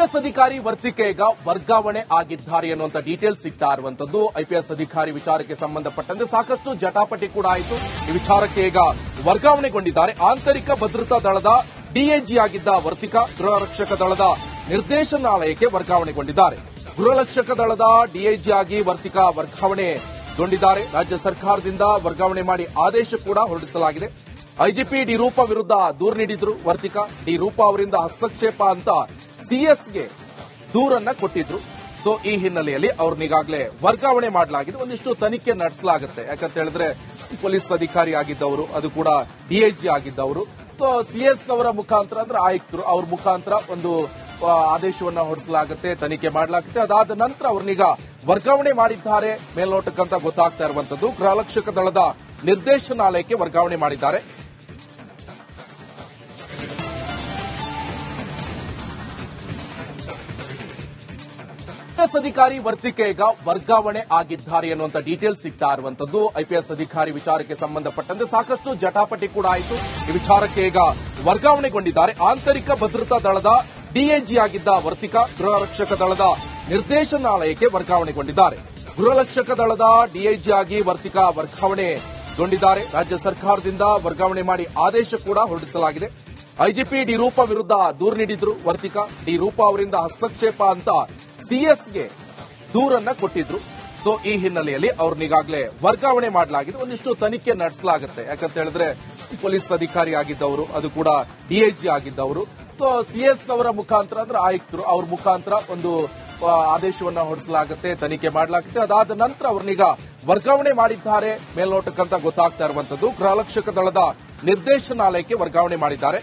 IPS ಅಧಿಕಾರಿ ವರ್ತಿಕೆ ಈಗ ವರ್ಗಾವಣೆ ಆಗಿದ್ದಾರೆ ಅನ್ನುವಂತ ಡೀಟೇಲ್ಸ್ ಸಿಗ್ತಾ ಇರುವಂತದ್ದು. ಐಪಿಎಸ್ ಅಧಿಕಾರಿ ವಿಚಾರಕ್ಕೆ ಸಂಬಂಧಪಟ್ಟಂತೆ ಸಾಕಷ್ಟು ಜಟಾಪಟಿ ಕೂಡ ಆಯಿತು. ಈ ವಿಚಾರಕ್ಕೆ ಈಗ ವರ್ಗಾವಣೆಗೊಂಡಿದ್ದಾರೆ. ಆಂತರಿಕ ಭದ್ರತಾ ದಳದ ಡಿಐಜಿ ಆಗಿದ್ದ ವರ್ತಿಕಾ ಗೃಹರಕ್ಷಕ ದಳದ ನಿರ್ದೇಶನಾಲಯಕ್ಕೆ ವರ್ಗಾವಣೆಗೊಂಡಿದ್ದಾರೆ. ಗೃಹರಕ್ಷಕ ದಳದ ಡಿಐಜಿ ಆಗಿ ವರ್ತಿಕಾ ವರ್ಗಾವಣೆಗೊಂಡಿದ್ದಾರೆ. ರಾಜ್ಯ ಸರ್ಕಾರದಿಂದ ವರ್ಗಾವಣೆ ಮಾಡಿ ಆದೇಶ ಕೂಡ ಹೊರಡಿಸಲಾಗಿದೆ. ಐಜಿಪಿ ಡಿ ರೂಪಾ ವಿರುದ್ಧ ದೂರು ನೀಡಿದ್ರು ವರ್ತಿಕಾ. ಡಿ ರೂಪಾ ಅವರಿಂದ ಹಸ್ತಕ್ಷೇಪ ಅಂತ ಸಿಎಸ್ಗೆ ದೂರನ್ನ ಕೊಟ್ಟಿದ್ರು. ಸೊ ಈ ಹಿನ್ನೆಲೆಯಲ್ಲಿ ಅವ್ರನ್ನ ಈಗಾಗಲೇ ವರ್ಗಾವಣೆ ಮಾಡಲಾಗಿದೆ. ಒಂದಿಷ್ಟು ತನಿಖೆ ನಡೆಸಲಾಗುತ್ತೆ. ಯಾಕಂತ ಹೇಳಿದ್ರೆ ಪೊಲೀಸ್ ಅಧಿಕಾರಿ ಆಗಿದ್ದವರು, ಅದು ಕೂಡ ಡಿಐಜಿ ಆಗಿದ್ದವರು. ಸೊ ಸಿಎಸ್ ಅವರ ಮುಖಾಂತರ ಅಂದ್ರೆ ಆಯುಕ್ತರು ಅವ್ರ ಮುಖಾಂತರ ಒಂದು ಆದೇಶವನ್ನ ಹೊರಡಿಸಲಾಗುತ್ತೆ, ತನಿಖೆ ಮಾಡಲಾಗುತ್ತೆ. ಅದಾದ ನಂತರ ಅವ್ರನ್ನೀಗ ವರ್ಗಾವಣೆ ಮಾಡಿದ್ದಾರೆ ಮೇಲ್ನೋಟಕ್ಕಂತ ಗೊತ್ತಾಗ್ತಾ ಇರುವಂತದ್ದು. ಗೃಹರಕ್ಷಕ ದಳದ ನಿರ್ದೇಶನಾಲಯಕ್ಕೆ ವರ್ಗಾವಣೆ ಮಾಡಿದ್ದಾರೆ. ಐಪಿಎಸ್ ಅಧಿಕಾರಿ ವರ್ತಿಕೆ ಈಗ ವರ್ಗಾವಣೆ ಆಗಿದ್ದಾರೆ ಅನ್ನುವಂತ ಡೀಟೇಲ್ಸ್ ಸಿಗ್ತಾ ಇರುವಂತದ್ದು. ಐಪಿಎಸ್ ಅಧಿಕಾರಿ ವಿಚಾರಕ್ಕೆ ಸಂಬಂಧಪಟ್ಟಂತೆ ಸಾಕಷ್ಟು ಜಟಾಪಟಿ ಕೂಡ ಆಯಿತು. ಈ ವಿಚಾರಕ್ಕೆ ಈಗ ವರ್ಗಾವಣೆಗೊಂಡಿದ್ದಾರೆ. ಆಂತರಿಕ ಭದ್ರತಾ ದಳದ ಡಿಐಜಿ ಆಗಿದ್ದ ವರ್ತಿಕಾ ಗೃಹರಕ್ಷಕ ದಳದ ನಿರ್ದೇಶನಾಲಯಕ್ಕೆ ವರ್ಗಾವಣೆಗೊಂಡಿದ್ದಾರೆ. ಗೃಹರಕ್ಷಕ ದಳದ ಡಿಐಜಿ ಆಗಿ ವರ್ತಿಕಾ ವರ್ಗಾವಣೆಗೊಂಡಿದ್ದಾರೆ. ರಾಜ್ಯ ಸರ್ಕಾರದಿಂದ ವರ್ಗಾವಣೆ ಮಾಡಿ ಆದೇಶ ಕೂಡ ಹೊರಡಿಸಲಾಗಿದೆ. ಐಜಿಪಿ ಡಿ ರೂಪಾ ವಿರುದ್ಧ ದೂರು ನೀಡಿದ್ರು ವರ್ತಿಕಾ. ಡಿ ರೂಪಾ ಅವರಿಂದ ಹಸ್ತಕ್ಷೇಪ ಅಂತ ಸಿಎಸ್ಗೆ ದೂರನ್ನ ಕೊಟ್ಟಿದ್ರು. ಸೊ ಈ ಹಿನ್ನೆಲೆಯಲ್ಲಿ ಅವ್ರನ್ನ ಈಗಾಗಲೇ ವರ್ಗಾವಣೆ ಮಾಡಲಾಗಿದೆ. ಒಂದಿಷ್ಟು ತನಿಖೆ ನಡೆಸಲಾಗುತ್ತೆ. ಯಾಕಂತ ಹೇಳಿದ್ರೆ ಪೊಲೀಸ್ ಅಧಿಕಾರಿ ಆಗಿದ್ದವರು, ಅದು ಕೂಡ ಡಿಐಜಿ ಆಗಿದ್ದವರು. ಸೊ ಸಿಎಸ್ ಅವರ ಮುಖಾಂತರ ಅಂದ್ರೆ ಆಯುಕ್ತರು ಅವ್ರ ಮುಖಾಂತರ ಒಂದು ಆದೇಶವನ್ನ ಹೊರಡಿಸಲಾಗುತ್ತೆ, ತನಿಖೆ ಮಾಡಲಾಗುತ್ತೆ. ಅದಾದ ನಂತರ ಅವ್ರನ್ನೀಗ ವರ್ಗಾವಣೆ ಮಾಡಿದ್ದಾರೆ ಮೇಲ್ನೋಟಕ್ಕಂತ ಗೊತ್ತಾಗ್ತಾ ಇರುವಂತದ್ದು. ಗೃಹರಕ್ಷಕ ದಳದ ನಿರ್ದೇಶನಾಲಯಕ್ಕೆ ವರ್ಗಾವಣೆ ಮಾಡಿದ್ದಾರೆ.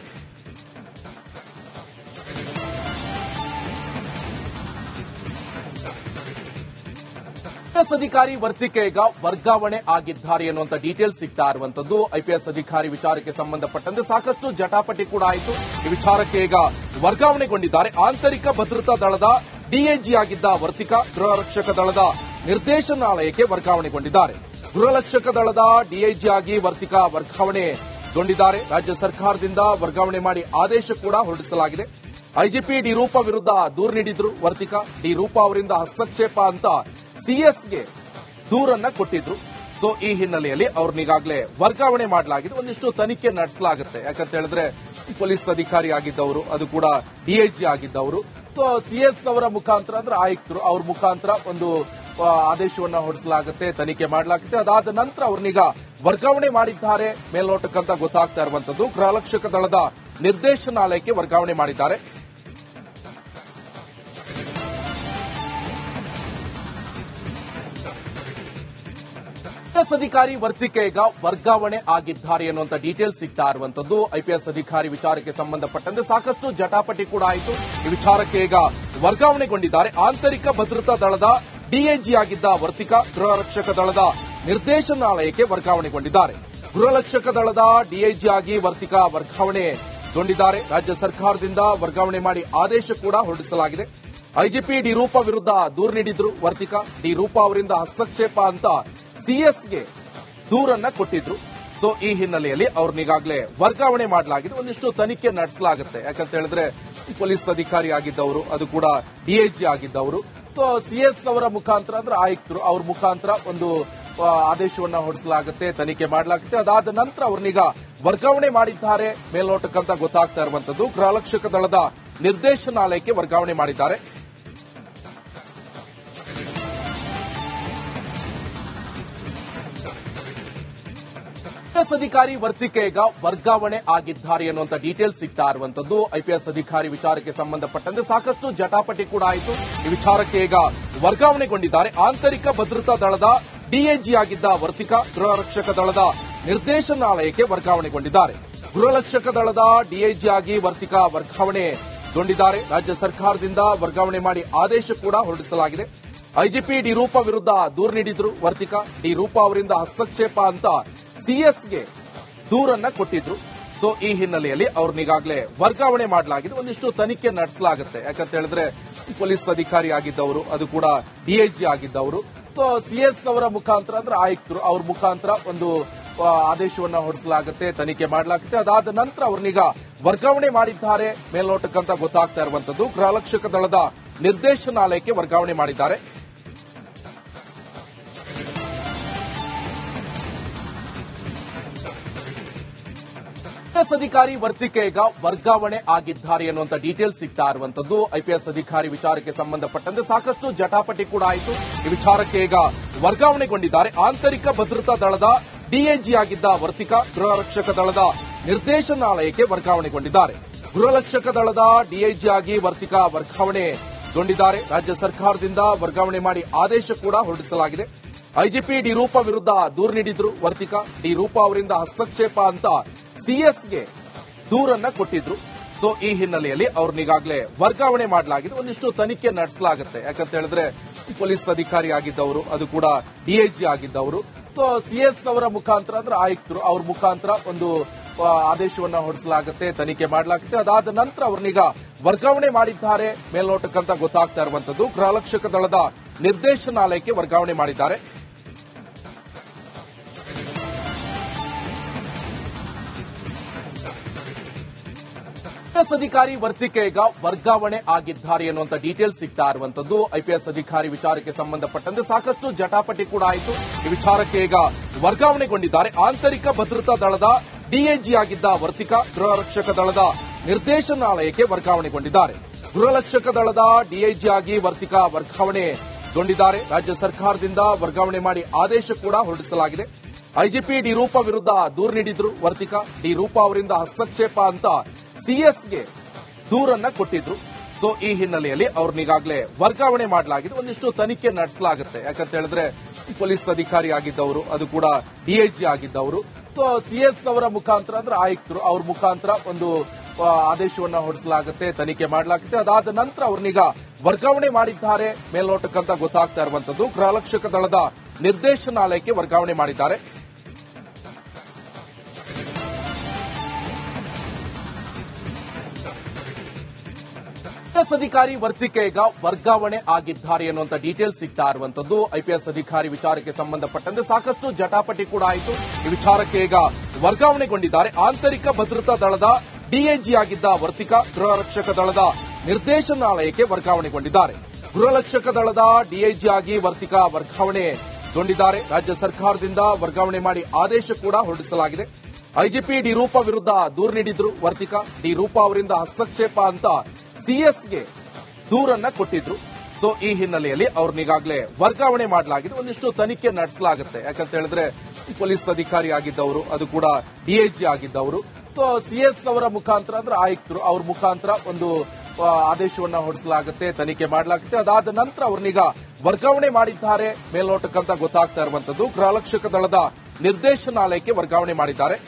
ಐಪಿಎಸ್ ಅಧಿಕಾರಿ ವರ್ತಿಕೆ ಈಗ ವರ್ಗಾವಣೆ ಆಗಿದ್ದಾರೆ ಅನ್ನುವಂತ ಡೀಟೇಲ್ಸ್ ಸಿಗ್ತಾ ಇರುವಂತದ್ದು. ಐಪಿಎಸ್ ಅಧಿಕಾರಿ ವಿಚಾರಕ್ಕೆ ಸಂಬಂಧಪಟ್ಟಂತೆ ಸಾಕಷ್ಟು ಜಟಾಪಟಿ ಕೂಡ ಆಯಿತು. ಈ ವಿಚಾರಕ್ಕೆ ಈಗ ವರ್ಗಾವಣೆಗೊಂಡಿದ್ದಾರೆ. ಆಂತರಿಕ ಭದ್ರತಾ ದಳದ ಡಿಐಜಿ ಆಗಿದ್ದ ವರ್ತಿಕಾ ಗೃಹರಕ್ಷಕ ದಳದ ನಿರ್ದೇಶನಾಲಯಕ್ಕೆ ವರ್ಗಾವಣೆಗೊಂಡಿದ್ದಾರೆ. ಗೃಹರಕ್ಷಕ ದಳದ ಡಿಐಜಿ ಆಗಿ ವರ್ತಿಕಾ ವರ್ಗಾವಣೆಗೊಂಡಿದ್ದಾರೆ. ರಾಜ್ಯ ಸರ್ಕಾರದಿಂದ ವರ್ಗಾವಣೆ ಮಾಡಿ ಆದೇಶ ಕೂಡ ಹೊರಡಿಸಲಾಗಿದೆ. ಐಜಿಪಿ ಡಿ ರೂಪಾ ವಿರುದ್ಧ ದೂರು ನೀಡಿದ್ರು ವರ್ತಿಕಾ. ಡಿ ರೂಪಾ ಅವರಿಂದ ಹಸ್ತಕ್ಷೇಪ ಅಂತ ಸಿಎಸ್ಗೆ ದೂರನ್ನ ಕೊಟ್ಟಿದ್ರು. ಸೊ ಈ ಹಿನ್ನೆಲೆಯಲ್ಲಿ ಅವ್ರನ್ನ ಈಗಾಗಲೇ ವರ್ಗಾವಣೆ ಮಾಡಲಾಗಿದೆ. ಒಂದಿಷ್ಟು ತನಿಖೆ ನಡೆಸಲಾಗುತ್ತೆ. ಯಾಕಂತ ಹೇಳಿದ್ರೆ ಪೊಲೀಸ್ ಅಧಿಕಾರಿ ಆಗಿದ್ದವರು, ಅದು ಕೂಡ ಡಿಐಜಿ ಆಗಿದ್ದವರು. ಸೊ ಸಿಎಸ್ ಅವರ ಮುಖಾಂತರ ಅಂದ್ರೆ ಆಯುಕ್ತರು ಅವ್ರ ಮುಖಾಂತರ ಒಂದು ಆದೇಶವನ್ನ ಹೊರಡಿಸಲಾಗುತ್ತೆ, ತನಿಖೆ ಮಾಡಲಾಗುತ್ತೆ. ಅದಾದ ನಂತರ ಅವ್ರನ್ನೀಗ ವರ್ಗಾವಣೆ ಮಾಡಿದ್ದಾರೆ ಮೇಲ್ನೋಟಕ್ಕಂತ ಗೊತ್ತಾಗ್ತಾ ಇರುವಂತದ್ದು. ಗೃಹರಕ್ಷಕ ದಳದ ನಿರ್ದೇಶನಾಲಯಕ್ಕೆ ವರ್ಗಾವಣೆ ಮಾಡಿದ್ದಾರೆ. ಐಪಿಎಸ್ ಅಧಿಕಾರಿ ವರ್ತಿಕೆ ಈಗ ವರ್ಗಾವಣೆ ಆಗಿದ್ದಾರೆ ಅನ್ನುವಂತ ಡೀಟೇಲ್ಸ್ ಸಿಗ್ತಾ ಇರುವಂತದ್ದು. ಐಪಿಎಸ್ ಅಧಿಕಾರಿ ವಿಚಾರಕ್ಕೆ ಸಂಬಂಧಪಟ್ಟಂತೆ ಸಾಕಷ್ಟು ಜಟಾಪಟಿ ಕೂಡ ಆಯಿತು. ಈ ವಿಚಾರಕ್ಕೆ ಈಗ ವರ್ಗಾವಣೆಗೊಂಡಿದ್ದಾರೆ. ಆಂತರಿಕ ಭದ್ರತಾ ದಳದ ಡಿಐಜಿ ಆಗಿದ್ದ ವರ್ತಿಕಾ ಗೃಹರಕ್ಷಕ ದಳದ ನಿರ್ದೇಶನಾಲಯಕ್ಕೆ ವರ್ಗಾವಣೆಗೊಂಡಿದ್ದಾರೆ. ಗೃಹರಕ್ಷಕ ದಳದ ಡಿಐಜಿ ಆಗಿ ವರ್ತಿಕಾ ವರ್ಗಾವಣೆಗೊಂಡಿದ್ದಾರೆ. ರಾಜ್ಯ ಸರ್ಕಾರದಿಂದ ವರ್ಗಾವಣೆ ಮಾಡಿ ಆದೇಶ ಕೂಡ ಹೊರಡಿಸಲಾಗಿದೆ. ಐಜಿಪಿ ಡಿ ರೂಪಾ ವಿರುದ್ಧ ದೂರು ನೀಡಿದ್ರು ವರ್ತಿಕಾ. ಡಿ ರೂಪಾ ಅವರಿಂದ ಹಸ್ತಕ್ಷೇಪ ಅಂತ ಸಿಎಸ್ಗೆ ದೂರನ್ನ ಕೊಟ್ಟಿದ್ರು. ಸೊ ಈ ಹಿನ್ನೆಲೆಯಲ್ಲಿ ಅವ್ರನ್ನ ಈಗಾಗಲೇ ವರ್ಗಾವಣೆ ಮಾಡಲಾಗಿದೆ. ಒಂದಿಷ್ಟು ತನಿಖೆ ನಡೆಸಲಾಗುತ್ತೆ. ಯಾಕಂತ ಹೇಳಿದ್ರೆ ಪೊಲೀಸ್ ಅಧಿಕಾರಿ ಆಗಿದ್ದವರು, ಅದು ಕೂಡ ಡಿಐಜಿ ಆಗಿದ್ದವರು. ಸೊ ಸಿಎಸ್ ಅವರ ಮುಖಾಂತರ ಅಂದ್ರೆ ಆಯುಕ್ತರು ಅವ್ರ ಮುಖಾಂತರ ಒಂದು ಆದೇಶವನ್ನ ಹೊರಡಿಸಲಾಗುತ್ತೆ, ತನಿಖೆ ಮಾಡಲಾಗುತ್ತೆ. ಅದಾದ ನಂತರ ಅವ್ರನ್ನೀಗ ವರ್ಗಾವಣೆ ಮಾಡಿದ್ದಾರೆ ಮೇಲ್ನೋಟಕ್ಕಂತ ಗೊತ್ತಾಗ್ತಾ ಇರುವಂತದ್ದು. ಗೃಹರಕ್ಷಕ ದಳದ ನಿರ್ದೇಶನಾಲಯಕ್ಕೆ ವರ್ಗಾವಣೆ ಮಾಡಿದ್ದಾರೆ. ಐಪಿಎಸ್ ಅಧಿಕಾರಿ ವರ್ತಿಕೆ ಈಗ ವರ್ಗಾವಣೆ ಆಗಿದ್ದಾರೆ ಅನ್ನುವಂತ ಡೀಟೇಲ್ಸ್ ಸಿಗ್ತಾ ಇರುವಂತದ್ದು. ಐಪಿಎಸ್ ಅಧಿಕಾರಿ ವಿಚಾರಕ್ಕೆ ಸಂಬಂಧಪಟ್ಟಂತೆ ಸಾಕಷ್ಟು ಜಟಾಪಟಿ ಕೂಡ ಆಯಿತು. ಈ ವಿಚಾರಕ್ಕೆ ಈಗ ವರ್ಗಾವಣೆಗೊಂಡಿದ್ದಾರೆ. ಆಂತರಿಕ ಭದ್ರತಾ ದಳದ ಡಿಐಜಿ ಆಗಿದ್ದ ವರ್ತಿಕಾ ಗೃಹರಕ್ಷಕ ದಳದ ನಿರ್ದೇಶನಾಲಯಕ್ಕೆ ವರ್ಗಾವಣೆಗೊಂಡಿದ್ದಾರೆ. ಗೃಹರಕ್ಷಕ ದಳದ ಡಿಐಜಿ ಆಗಿ ವರ್ತಿಕಾ ವರ್ಗಾವಣೆಗೊಂಡಿದ್ದಾರೆ. ರಾಜ್ಯ ಸರ್ಕಾರದಿಂದ ವರ್ಗಾವಣೆ ಮಾಡಿ ಆದೇಶ ಕೂಡ ಹೊರಡಿಸಲಾಗಿದೆ. ಐಜಿಪಿ ಡಿ ರೂಪಾ ವಿರುದ್ಧ ದೂರು ನೀಡಿದ್ರು ವರ್ತಿಕಾ. ಡಿ ರೂಪಾ ಅವರಿಂದ ಹಸ್ತಕ್ಷೇಪ ಅಂತ ಸಿಎಸ್ಗೆ ದೂರನ್ನ ಕೊಟ್ಟಿದ್ರು. ಸೊ ಈ ಹಿನ್ನೆಲೆಯಲ್ಲಿ ಅವ್ರನ್ನ ಈಗಾಗಲೇ ವರ್ಗಾವಣೆ ಮಾಡಲಾಗಿದೆ. ಒಂದಿಷ್ಟು ತನಿಖೆ ನಡೆಸಲಾಗುತ್ತೆ. ಯಾಕಂತ ಹೇಳಿದ್ರೆ ಪೊಲೀಸ್ ಅಧಿಕಾರಿ ಆಗಿದ್ದವರು, ಅದು ಕೂಡ ಡಿಐಜಿ ಆಗಿದ್ದವರು. ಸೊ ಸಿಎಸ್ ಅವರ ಮುಖಾಂತರ ಅಂದ್ರೆ ಆಯುಕ್ತರು ಅವ್ರ ಮುಖಾಂತರ ಒಂದು ಆದೇಶವನ್ನ ಹೊರಡಿಸಲಾಗುತ್ತೆ, ತನಿಖೆ ಮಾಡಲಾಗುತ್ತೆ. ಅದಾದ ನಂತರ ಅವ್ರನ್ನೀಗ ವರ್ಗಾವಣೆ ಮಾಡಿದ್ದಾರೆ ಮೇಲ್ನೋಟಕ್ಕಂತ ಗೊತ್ತಾಗ್ತಾ ಇರುವಂತದ್ದು. ಗೃಹರಕ್ಷಕ ದಳದ ನಿರ್ದೇಶನಾಲಯಕ್ಕೆ ವರ್ಗಾವಣೆ ಮಾಡಿದ್ದಾರೆ. ಐಪಿಎಸ್ ಅಧಿಕಾರಿ ವರ್ತಿಕೆ ಈಗ ವರ್ಗಾವಣೆ ಆಗಿದ್ದಾರೆ ಅನ್ನುವಂತ ಡೀಟೇಲ್ಸ್ ಸಿಗ್ತಾ ಇರುವಂತದ್ದು. ಐಪಿಎಸ್ ಅಧಿಕಾರಿ ವಿಚಾರಕ್ಕೆ ಸಂಬಂಧಪಟ್ಟಂತೆ ಸಾಕಷ್ಟು ಜಟಾಪಟಿ ಕೂಡ ಆಯಿತು. ಈ ವಿಚಾರಕ್ಕೆ ಈಗ ವರ್ಗಾವಣೆಗೊಂಡಿದ್ದಾರೆ. ಆಂತರಿಕ ಭದ್ರತಾ ದಳದ ಡಿಐಜಿ ಆಗಿದ್ದ ವರ್ತಿಕಾ ಗೃಹರಕ್ಷಕ ದಳದ ನಿರ್ದೇಶನಾಲಯಕ್ಕೆ ವರ್ಗಾವಣೆಗೊಂಡಿದ್ದಾರೆ. ಗೃಹರಕ್ಷಕ ದಳದ ಡಿಐಜಿ ಆಗಿ ವರ್ತಿಕಾ ವರ್ಗಾವಣೆಗೊಂಡಿದ್ದಾರೆ. ರಾಜ್ಯ ಸರ್ಕಾರದಿಂದ ವರ್ಗಾವಣೆ ಮಾಡಿ ಆದೇಶ ಕೂಡ ಹೊರಡಿಸಲಾಗಿದೆ. ಐಜಿಪಿ ಡಿ ರೂಪಾ ವಿರುದ್ಧ ದೂರು ನೀಡಿದ್ರು ವರ್ತಿಕಾ. ಡಿ ರೂಪಾ ಅವರಿಂದ ಹಸ್ತಕ್ಷೇಪ ಅಂತ ಸಿಎಸ್ಗೆ ದೂರನ್ನ ಕೊಟ್ಟಿದ್ರು. ಸೊ ಈ ಹಿನ್ನೆಲೆಯಲ್ಲಿ ಅವ್ರನ್ನ ಈಗಾಗಲೇ ವರ್ಗಾವಣೆ ಮಾಡಲಾಗಿದೆ. ಒಂದಿಷ್ಟು ತನಿಖೆ ನಡೆಸಲಾಗುತ್ತೆ. ಯಾಕಂತ ಹೇಳಿದ್ರೆ ಪೊಲೀಸ್ ಅಧಿಕಾರಿ ಆಗಿದ್ದವರು, ಅದು ಕೂಡ ಡಿಐಜಿ ಆಗಿದ್ದವರು. ಸೊ ಸಿಎಸ್ ಅವರ ಮುಖಾಂತರ ಅಂದ್ರೆ ಆಯುಕ್ತರು ಅವ್ರ ಮುಖಾಂತರ ಒಂದು ಆದೇಶವನ್ನ ಹೊರಡಿಸಲಾಗುತ್ತೆ, ತನಿಖೆ ಮಾಡಲಾಗುತ್ತೆ. ಅದಾದ ನಂತರ ಅವ್ರನ್ನೀಗ ವರ್ಗಾವಣೆ ಮಾಡಿದ್ದಾರೆ ಮೇಲ್ನೋಟಕ್ಕಂತ ಗೊತ್ತಾಗ್ತಾ ಇರುವಂತದ್ದು. ಗೃಹರಕ್ಷಕ ದಳದ ನಿರ್ದೇಶನಾಲಯಕ್ಕೆ ವರ್ಗಾವಣೆ ಮಾಡಿದ್ದಾರೆ. ಐಪಿಎಸ್ ಅಧಿಕಾರಿ ವರ್ತಿಕೆ ಈಗ ವರ್ಗಾವಣೆ ಆಗಿದ್ದಾರೆ ಅನ್ನುವಂತ ಡೀಟೇಲ್ಸ್ ಸಿಗ್ತಾ ಇರುವಂತದ್ದು. ಐಪಿಎಸ್ ಅಧಿಕಾರಿ ವಿಚಾರಕ್ಕೆ ಸಂಬಂಧಪಟ್ಟಂತೆ ಸಾಕಷ್ಟು ಜಟಾಪಟಿ ಕೂಡ ಆಯಿತು. ಈ ವಿಚಾರಕ್ಕೆ ಈಗ ವರ್ಗಾವಣೆಗೊಂಡಿದ್ದಾರೆ. ಆಂತರಿಕ ಭದ್ರತಾ ದಳದ ಡಿಐಜಿ ಆಗಿದ್ದ ವರ್ತಿಕಾ ಗೃಹರಕ್ಷಕ ದಳದ ನಿರ್ದೇಶನಾಲಯಕ್ಕೆ ವರ್ಗಾವಣೆಗೊಂಡಿದ್ದಾರೆ. ಗೃಹರಕ್ಷಕ ದಳದ ಡಿಐಜಿ ಆಗಿ ವರ್ತಿಕಾ ವರ್ಗಾವಣೆಗೊಂಡಿದ್ದಾರೆ. ರಾಜ್ಯ ಸರ್ಕಾರದಿಂದ ವರ್ಗಾವಣೆ ಮಾಡಿ ಆದೇಶ ಕೂಡ ಹೊರಡಿಸಲಾಗಿದೆ. ಐಜಿಪಿ ಡಿ ರೂಪಾ ವಿರುದ್ಧ ದೂರು ನೀಡಿದ್ರು ವರ್ತಿಕಾ. ಡಿ ರೂಪಾ ಅವರಿಂದ ಹಸ್ತಕ್ಷೇಪ ಅಂತ ಸಿಎಸ್ಗೆ ದೂರನ್ನ ಕೊಟ್ಟಿದ್ರು. ಸೊ ಈ ಹಿನ್ನೆಲೆಯಲ್ಲಿ ಅವ್ರನ್ನ ಈಗಾಗಲೇ ವರ್ಗಾವಣೆ ಮಾಡಲಾಗಿದೆ. ಒಂದಿಷ್ಟು ತನಿಖೆ ನಡೆಸಲಾಗುತ್ತೆ. ಯಾಕಂತ ಹೇಳಿದ್ರೆ ಪೊಲೀಸ್ ಅಧಿಕಾರಿ ಆಗಿದ್ದವರು, ಅದು ಕೂಡ ಡಿಐಜಿ ಆಗಿದ್ದವರು. ಸೊ ಸಿಎಸ್ ಅವರ ಮುಖಾಂತರ ಅಂದ್ರೆ ಆಯುಕ್ತರು ಅವ್ರ ಮುಖಾಂತರ ಒಂದು ಆದೇಶವನ್ನ ಹೊರಡಿಸಲಾಗುತ್ತೆ, ತನಿಖೆ ಮಾಡಲಾಗುತ್ತೆ. ಅದಾದ ನಂತರ ಅವ್ರನ್ನೀಗ ವರ್ಗಾವಣೆ ಮಾಡಿದ್ದಾರೆ ಮೇಲ್ನೋಟಕ್ಕಂತ ಗೊತ್ತಾಗ್ತಾ ಇರುವಂತದ್ದು. ಗೃಹರಕ್ಷಕ ದಳದ ನಿರ್ದೇಶನಾಲಯಕ್ಕೆ ವರ್ಗಾವಣೆ ಮಾಡಿದ್ದಾರೆ. ಐಪಿಎಸ್ ಅಧಿಕಾರಿ ವರ್ತಿಕೆ ಈಗ ವರ್ಗಾವಣೆ ಆಗಿದ್ದಾರೆ ಅನ್ನುವಂತ ಡೀಟೇಲ್ಸ್ ಸಿಗ್ತಾ ಇರುವಂತದ್ದು. ಐಪಿಎಸ್ ಅಧಿಕಾರಿ ವಿಚಾರಕ್ಕೆ ಸಂಬಂಧಪಟ್ಟಂತೆ ಸಾಕಷ್ಟು ಜಟಾಪಟಿ ಕೂಡ ಆಯಿತು. ಈ ವಿಚಾರಕ್ಕೆ ಈಗ ವರ್ಗಾವಣೆಗೊಂಡಿದ್ದಾರೆ. ಆಂತರಿಕ ಭದ್ರತಾ ದಳದ ಡಿಐಜಿ ಆಗಿದ್ದ ವರ್ತಿಕಾ ಗೃಹರಕ್ಷಕ ದಳದ ನಿರ್ದೇಶನಾಲಯಕ್ಕೆ ವರ್ಗಾವಣೆಗೊಂಡಿದ್ದಾರೆ. ಗೃಹರಕ್ಷಕ ದಳದ ಡಿಐಜಿ ಆಗಿ ವರ್ತಿಕಾ ವರ್ಗಾವಣೆಗೊಂಡಿದ್ದಾರೆ. ರಾಜ್ಯ ಸರ್ಕಾರದಿಂದ ವರ್ಗಾವಣೆ ಮಾಡಿ ಆದೇಶ ಕೂಡ ಹೊರಡಿಸಲಾಗಿದೆ. ಐಜಿಪಿ ಡಿ ರೂಪಾ ವಿರುದ್ಧ ದೂರು ನೀಡಿದ್ರು ವರ್ತಿಕಾ. ಡಿ ರೂಪಾ ಅವರಿಂದ ಹಸ್ತಕ್ಷೇಪ ಅಂತ ಸಿಎಸ್ಗೆ ದೂರನ್ನ ಕೊಟ್ಟಿದ್ರು. ಸೊ ಈ ಹಿನ್ನೆಲೆಯಲ್ಲಿ ಅವ್ರನ್ನ ಈಗಾಗಲೇ ವರ್ಗಾವಣೆ ಮಾಡಲಾಗಿದೆ. ಒಂದಿಷ್ಟು ತನಿಖೆ ನಡೆಸಲಾಗುತ್ತೆ. ಯಾಕಂತ ಹೇಳಿದ್ರೆ ಪೊಲೀಸ್ ಅಧಿಕಾರಿ ಆಗಿದ್ದವರು, ಅದು ಕೂಡ ಡಿಐಜಿ ಆಗಿದ್ದವರು. ಸೊ ಸಿಎಸ್ ಅವರ ಮುಖಾಂತರ ಅಂದ್ರೆ ಆಯುಕ್ತರು ಅವ್ರ ಮುಖಾಂತರ ಒಂದು ಆದೇಶವನ್ನ ಹೊರಡಿಸಲಾಗುತ್ತೆ, ತನಿಖೆ ಮಾಡಲಾಗುತ್ತೆ. ಅದಾದ ನಂತರ ಅವ್ರನ್ನೀಗ ವರ್ಗಾವಣೆ ಮಾಡಿದ್ದಾರೆ ಮೇಲ್ನೋಟಕ್ಕಂತ ಗೊತ್ತಾಗ್ತಾ ಇರುವಂತದ್ದು. ಗೃಹರಕ್ಷಕ ದಳದ ನಿರ್ದೇಶನಾಲಯಕ್ಕೆ ವರ್ಗಾವಣೆ ಮಾಡಿದ್ದಾರೆ.